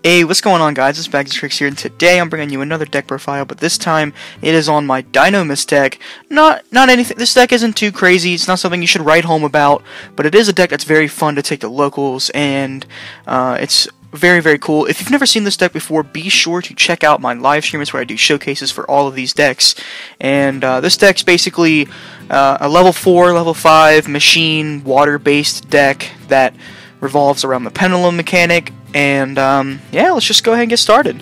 Hey, what's going on, guys? It's Trixx here, and today I'm bringing you another deck profile, but this time it is on my Dinomist deck. Not anything. This deck isn't too crazy. It's not something you should write home about, but it is a deck that's very fun to take to locals, and it's very, very cool. If you've never seen this deck before, be sure to check out my live streams where I do showcases for all of these decks. And this deck's basically a level 4, level 5 machine water-based deck that revolves around the pendulum mechanic. And yeah, let's just go ahead and get started.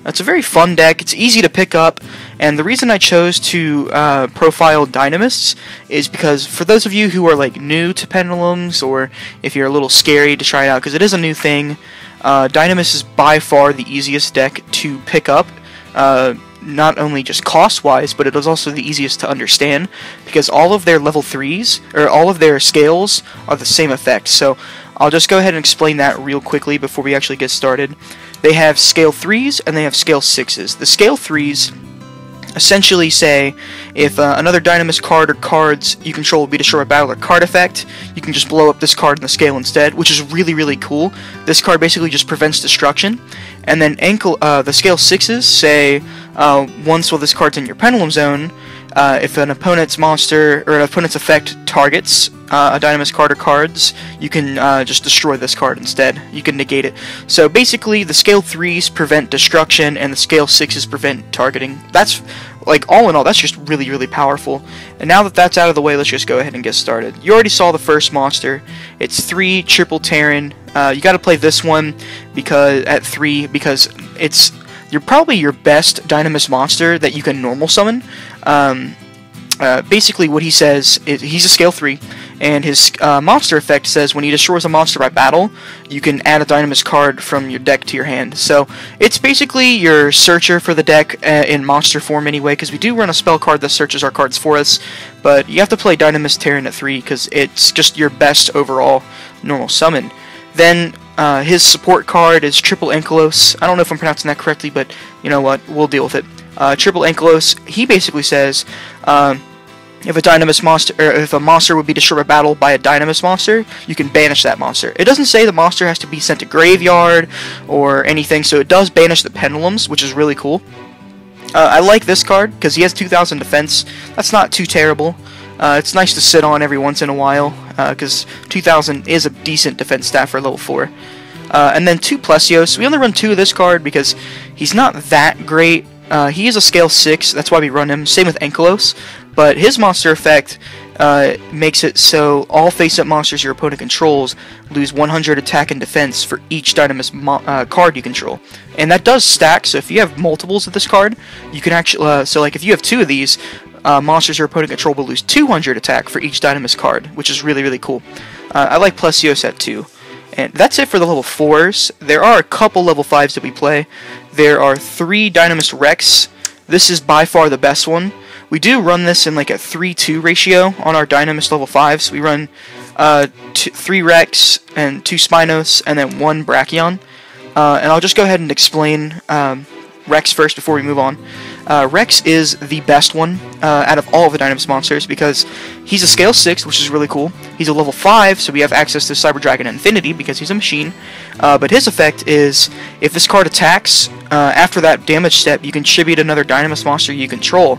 It's a very fun deck. It's easy to pick up, and the reason I chose to profile Dinomists is because for those of you who are like new to pendulums, or if you're a little scary to try it out because it is a new thing, Dinomist is by far the easiest deck to pick up. Not only just cost-wise, but it is also the easiest to understand because all of their level 3s, or all of their scales, are the same effect. So I'll just go ahead and explain that real quickly before we actually get started. They have scale 3s and they have scale 6s. The scale 3s essentially say if another Dinomist card or cards you control will be destroyed by battle or card effect, you can just blow up this card in the scale instead, which is really, really cool. This card basically just prevents destruction. And then the scale 6s say once while this card's in your pendulum zone, if an opponent's monster or an opponent's effect targets a Dinomist card or cards, you can just destroy this card instead. You can negate it. So basically, the scale 3s prevent destruction, and the scale 6s prevent targeting. That's, like, all in all, that's just really, really powerful. And now that that's out of the way, let's just go ahead and get started. You already saw the first monster. It's 3 triple Terran. You got to play this one because at 3 because it's probably your best Dinomist monster that you can normal summon. Basically what he says is he's a scale 3, and his monster effect says when he destroys a monster by battle, you can add a Dinomist card from your deck to your hand. So it's basically your searcher for the deck in monster form anyway, because we do run a spell card that searches our cards for us, but you have to play Dinomist Terran at 3 because it's just your best overall normal summon. Then his support card is Triple Ankylos. I don't know if I'm pronouncing that correctly, but you know what, we'll deal with it. Triple Ankylos, he basically says if a Dinomist monster, or if a monster would be destroyed by battle by a Dinomist monster, you can banish that monster. It doesn't say the monster has to be sent to graveyard or anything, so it does banish the pendulums, which is really cool. I like this card because he has 2,000 defense. That's not too terrible. It's nice to sit on every once in a while because 2,000 is a decent defense stat for level 4. And then 2 Plesios. We only run 2 of this card because he's not that great. He is a scale 6, that's why we run him. Same with Ankylos. But his monster effect makes it so all face-up monsters your opponent controls lose 100 attack and defense for each Dinomist card you control. And that does stack, so if you have multiples of this card, you can actually, so like if you have 2 of these, monsters your opponent control will lose 200 attack for each Dinomist card, which is really, really cool. I like Plesios at 2. And that's it for the level 4s. There are a couple level 5s that we play. There are 3 Dinomist Rex. This is by far the best one. We do run this in like a 3-2 ratio on our Dinomist level 5s. We run 3 Rex and 2 Spinos and then 1 Brachion. And I'll just go ahead and explain Rex first before we move on. Rex is the best one out of all of the Dinomist monsters because he's a scale 6, which is really cool. He's a level 5, so we have access to Cyber Dragon Infinity because he's a machine. But his effect is if this card attacks, after that damage step, you can tribute another Dinomist monster you control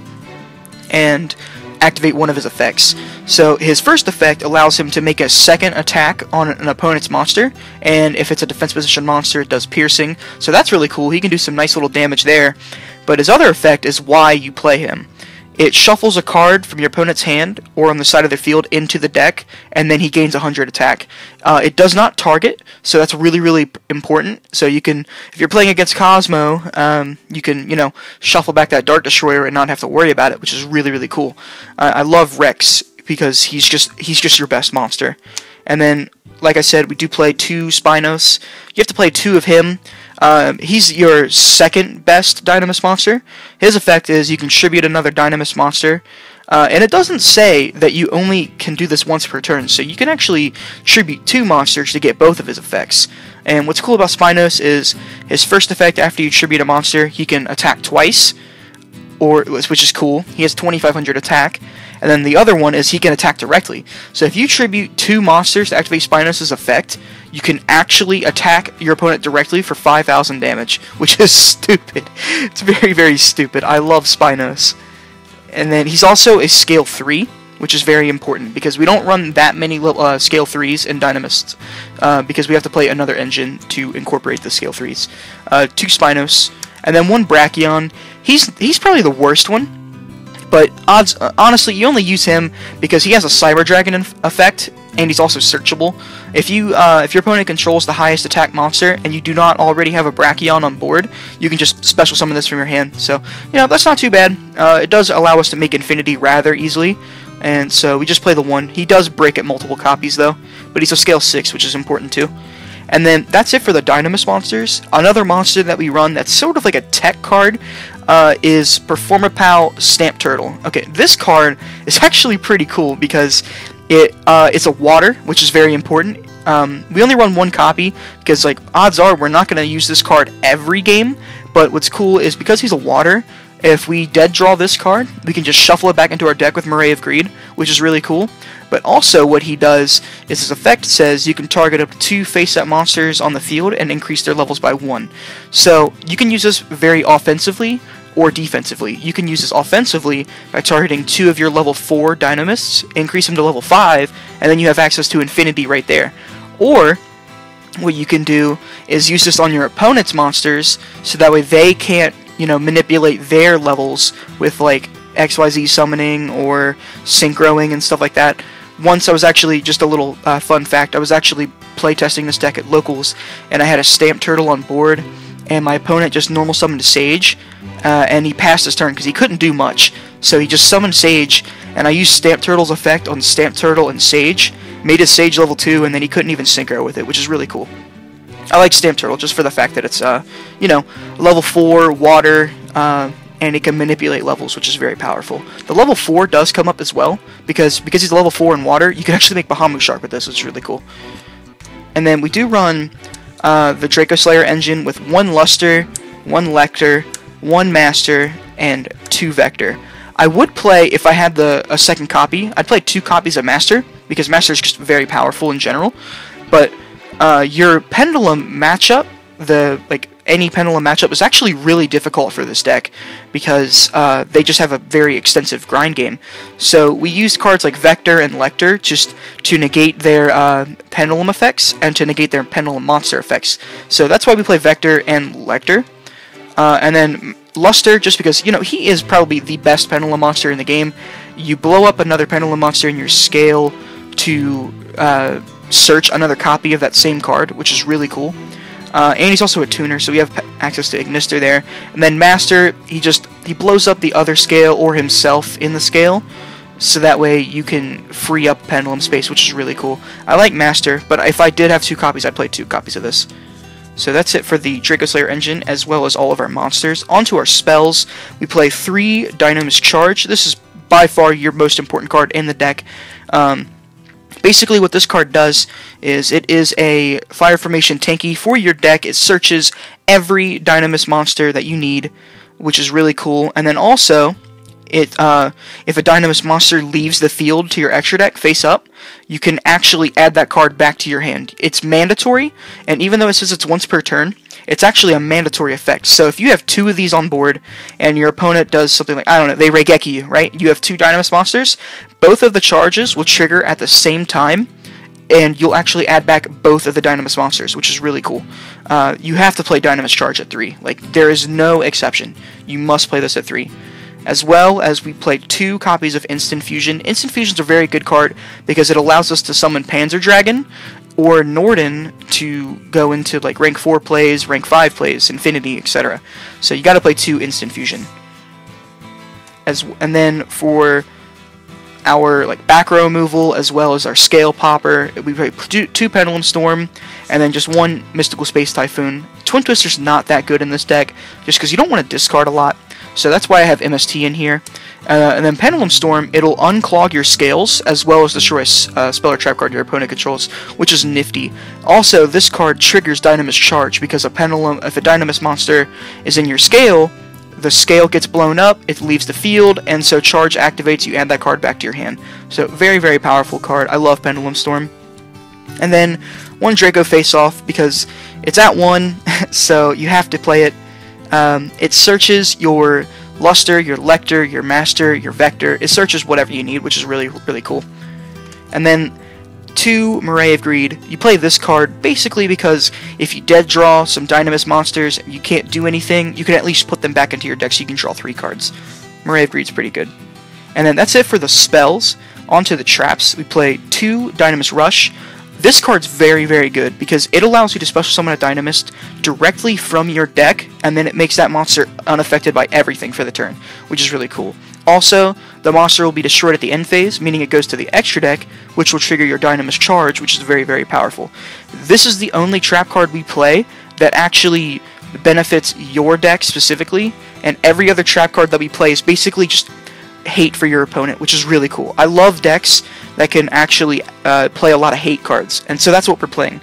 and activate one of his effects. So his first effect allows him to make a second attack on an opponent's monster, and if it's a defense position monster, it does piercing. So that's really cool. He can do some nice little damage there. But his other effect is why you play him. It shuffles a card from your opponent's hand or on the side of their field into the deck, and then he gains 100 attack. It does not target, so that's really, really important. So you can, if you're playing against Cosmo, you can, you know, shuffle back that Dart Destroyer and not have to worry about it, which is really, really cool. I love Rex because he's just your best monster. And then, like I said, we do play 2 Spinos. You have to play 2 of him. He's your second best Dinomist monster. His effect is you can tribute another Dinomist monster, and it doesn't say that you only can do this once per turn, so you can actually tribute 2 monsters to get both of his effects. And what's cool about Spinos is his first effect after you tribute a monster, he can attack twice, which is cool. He has 2500 attack, and then the other one is he can attack directly. So if you tribute 2 monsters to activate Spinos' effect, you can actually attack your opponent directly for 5000 damage, which is stupid. It's very, very stupid. I love Spinos. And then he's also a scale 3, which is very important, because we don't run that many scale 3s in Dinomist, because we have to play another engine to incorporate the scale 3s. 2 Spinos, and then 1 Brachion. He's probably the worst one, but honestly, you only use him because he has a Cyber Dragon effect, and he's also searchable. If your opponent controls the highest attack monster, and you do not already have a Brachion on board, you can just special summon this from your hand. So, that's not too bad. It does allow us to make Infinity rather easily, and so we just play the 1. He does break at multiple copies, though, but he's a scale 6, which is important, too. And then that's it for the Dinomist monsters. Another monster that we run that's sort of like a tech card is Performapal Stamp Turtle. Okay, this card is actually pretty cool because it's a water, which is very important. We only run 1 copy because, like, odds are we're not going to use this card every game. But what's cool is because he's a water, if we dead draw this card, we can just shuffle it back into our deck with Moray of Greed, which is really cool. But also what he does is his effect says you can target up to 2 face-up monsters on the field and increase their levels by 1. So you can use this very offensively or defensively. You can use this offensively by targeting 2 of your level 4 Dinomists, increase them to level 5, and then you have access to Infinity right there. Or what you can do is use this on your opponent's monsters, so that way they can't, manipulate their levels with, like, XYZ summoning or synchroing and stuff like that. Once I was actually, just a little fun fact, I was actually playtesting this deck at locals, and I had a Stamp Turtle on board, and my opponent just normal summoned a Sage, and he passed his turn because he couldn't do much. So he just summoned Sage, and I used Stamp Turtle's effect on Stamp Turtle and Sage, made his Sage level 2, and then he couldn't even synchro with it, which is really cool. I like Stamp Turtle just for the fact that it's, level 4, water, and it can manipulate levels, which is very powerful. The level 4 does come up as well, because he's level 4 in water, you can actually make Bahamut Shark with this, which is really cool. And then we do run the Draco Slayer engine with 1 Luster, 1 Lector, 1 Master, and 2 Vector. I would play, if I had a second copy, I'd play 2 copies of Master, because Master is just very powerful in general, but your Pendulum matchup, any Pendulum matchup is actually really difficult for this deck because they just have a very extensive grind game. So we used cards like Vector and Lector just to negate their Pendulum effects and to negate their Pendulum monster effects. So that's why we play Vector and Lector. And then Luster, just because, he is probably the best Pendulum monster in the game. You blow up another Pendulum monster in your scale to search another copy of that same card, which is really cool. And he's also a tuner, so we have access to Ignister there. And then Master, he blows up the other scale or himself in the scale, so that way you can free up Pendulum space, which is really cool. I like Master, but if I did have 2 copies, I'd play 2 copies of this. So that's it for the Draco Slayer engine, as well as all of our monsters. On to our spells. We play 3 Dinomist Charge. This is by far your most important card in the deck. Basically what this card does is it is a Fire Formation tanky for your deck. It searches every Dinomist monster that you need, which is really cool. And then also, if a Dinomist monster leaves the field to your extra deck face up, you can actually add that card back to your hand. It's mandatory, and even though it says it's once per turn, it's actually a mandatory effect. So if you have 2 of these on board, and your opponent does something like, I don't know, they Regeki you, right? You have 2 Dinomist monsters, both of the charges will trigger at the same time, and you'll actually add back both of the Dinomist monsters, which is really cool. You have to play Dinomist Charge at 3. Like, there is no exception. You must play this at 3. As well as we played 2 copies of Instant Fusion. Instant Fusion is a very good card because it allows us to summon Panzer Dragon or Norden to go into like rank 4 plays, rank 5 plays, Infinity, etc. So you got to play 2 Instant Fusion. And then for our like back row removal as well as our Scale Popper, we play 2 Pendulum Storm and then just 1 Mystical Space Typhoon. Twin Twister's not that good in this deck just because you don't want to discard a lot. So that's why I have MST in here. And then Pendulum Storm, it'll unclog your scales, as well as destroy a spell or trap card your opponent controls, which is nifty. Also, this card triggers Dinomist Charge, because if a Dinomist monster is in your scale, the scale gets blown up, it leaves the field, and so charge activates, you add that card back to your hand. So very, very powerful card. I love Pendulum Storm. And then one Draco Face-Off, because it's at 1, so you have to play it. It searches your Luster, your Lector, your Master, your Vector. It searches whatever you need, which is really, really cool. And then 2 Moray of Greed. You play this card basically because if you dead draw some Dinomist monsters and you can't do anything, you can at least put them back into your deck so you can draw 3 cards. Moray of Greed's pretty good. And then that's it for the spells. Onto the traps. We play 2 Dinomist Rush. This card's very, very good because it allows you to special summon a Dinomist directly from your deck, and then it makes that monster unaffected by everything for the turn, which is really cool. Also, the monster will be destroyed at the end phase, meaning it goes to the extra deck, which will trigger your Dinomist Charge, which is very, very powerful. This is the only trap card we play that actually benefits your deck specifically, and every other trap card that we play is basically just hate for your opponent, which is really cool. I love decks that can actually play a lot of hate cards, and so that's what we're playing.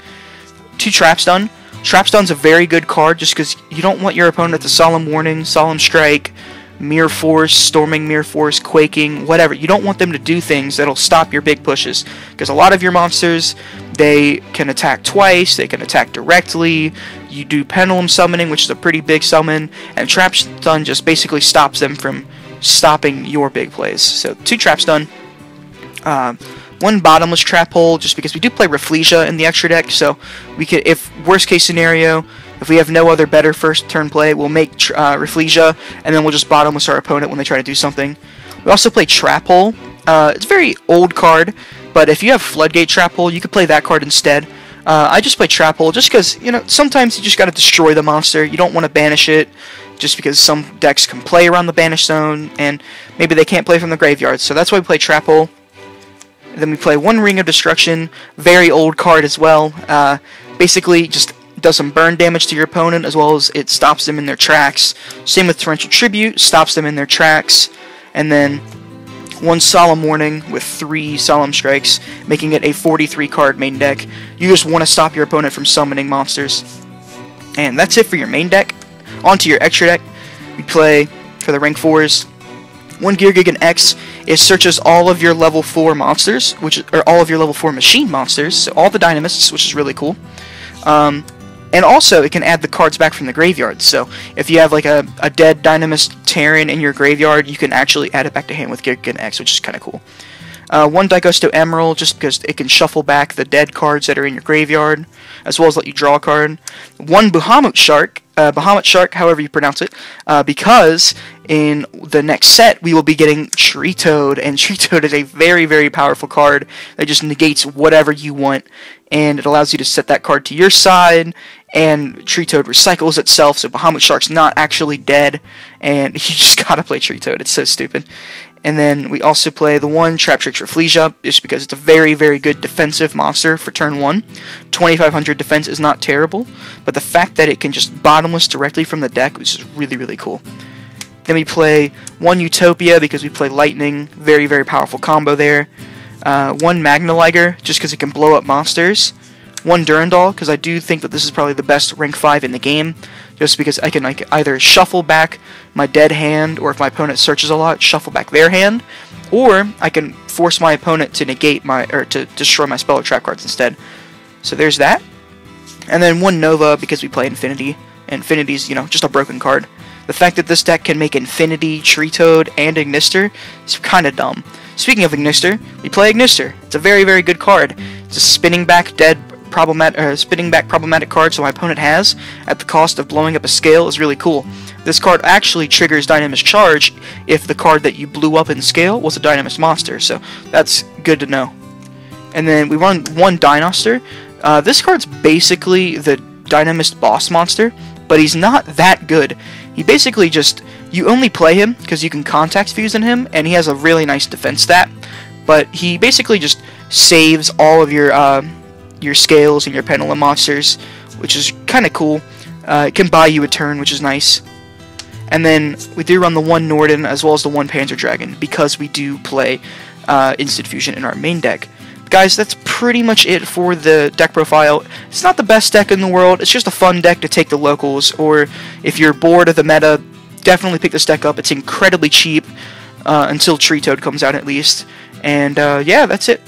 2 Trapstun. Trapstun's a very good card just because you don't want your opponent to Solemn Warning, Solemn Strike, Mirror Force, Storming Mirror Force, Quaking, whatever. You don't want them to do things that'll stop your big pushes, because a lot of your monsters, they can attack twice, they can attack directly, you do Pendulum Summoning, which is a pretty big summon, and Trapstun just basically stops them from stopping your big plays. So 2 Trapstun. 1 Bottomless Trap Hole, just because we do play Rafflesia in the extra deck, so we could, if worst case scenario, if we have no other better first turn play, we'll make Rafflesia, and then we'll just Bottomless our opponent when they try to do something. We also play Trap Hole. It's a very old card, but if you have Floodgate Trap Hole, you could play that card instead. I just play Trap Hole just because, you know, sometimes you just gotta destroy the monster. You don't want to banish it, just because some decks can play around the banish zone, and maybe they can't play from the graveyard, so that's why we play Trap Hole. Then we play 1 Ring of Destruction, very old card as well. Basically, just does some burn damage to your opponent, as well as it stops them in their tracks. Same with Torrential Tribute, stops them in their tracks. And then 1 Solemn Warning with 3 Solemn Strikes, making it a 43 card main deck. You just want to stop your opponent from summoning monsters. And that's it for your main deck. Onto your extra deck, we play, for the rank 4s, 1 Gear Gigant X. It searches all of your level 4 monsters, or all of your level 4 machine monsters, so all the Dinomists, which is really cool. And also, it can add the cards back from the graveyard, so if you have like a dead Dinomist Terran in your graveyard, you can actually add it back to hand with Gear Gigant X, which is kind of cool. 1 Daigusto Emerald, just because it can shuffle back the dead cards that are in your graveyard, as well as let you draw a card. 1 Bahamut Shark, however you pronounce it, because in the next set we will be getting Tree Toad, and Tree Toad is a very, very powerful card that just negates whatever you want, and it allows you to set that card to your side, and Tree Toad recycles itself, so Bahamut Shark's not actually dead, and you just gotta play Tree Toad, it's so stupid. And then we also play the 1 Trap Trixx Rafflesia, just because it's a very, very good defensive monster for turn 1. 2500 defense is not terrible, but the fact that it can just Bottomless directly from the deck is just really, really cool. Then we play 1 Utopia, because we play Lightning, very, very powerful combo there. 1 Magnaliger, just because it can blow up monsters. 1 Durandal, because I do think that this is probably the best rank 5 in the game, just because I can either shuffle back my dead hand, or if my opponent searches a lot, shuffle back their hand, or I can force my opponent to negate to destroy my spell or trap cards instead. So there's that. And then 1 Nova, because we play Infinity. Infinity's, you know, just a broken card. The fact that this deck can make Infinity, Tree Toad, and Ignister is kind of dumb. Speaking of Ignister, we play Ignister. It's a very, very good card. It's a spinning back problematic card, so my opponent has, at the cost of blowing up a scale, is really cool. This card actually triggers Dinomist Charge if the card that you blew up in scale was a Dinomist monster, so that's good to know. And then we run 1 Dinoster. This card's basically the Dinomist boss monster, but he's not that good. He basically just, you only play him because you can Contact Fuse in him, and he has a really nice defense stat, but he basically just saves all of your scales and your Pendulum monsters, which is kind of cool. It can buy you a turn, which is nice. And then we do run the 1 Norden as well as the 1 Panzer Dragon, because we do play Instant Fusion in our main deck. Guys, that's pretty much it for the deck profile. It's not the best deck in the world, it's just a fun deck to take the locals, or if you're bored of the meta, definitely pick this deck up. It's incredibly cheap until Tree Toad comes out at least. And yeah, that's it.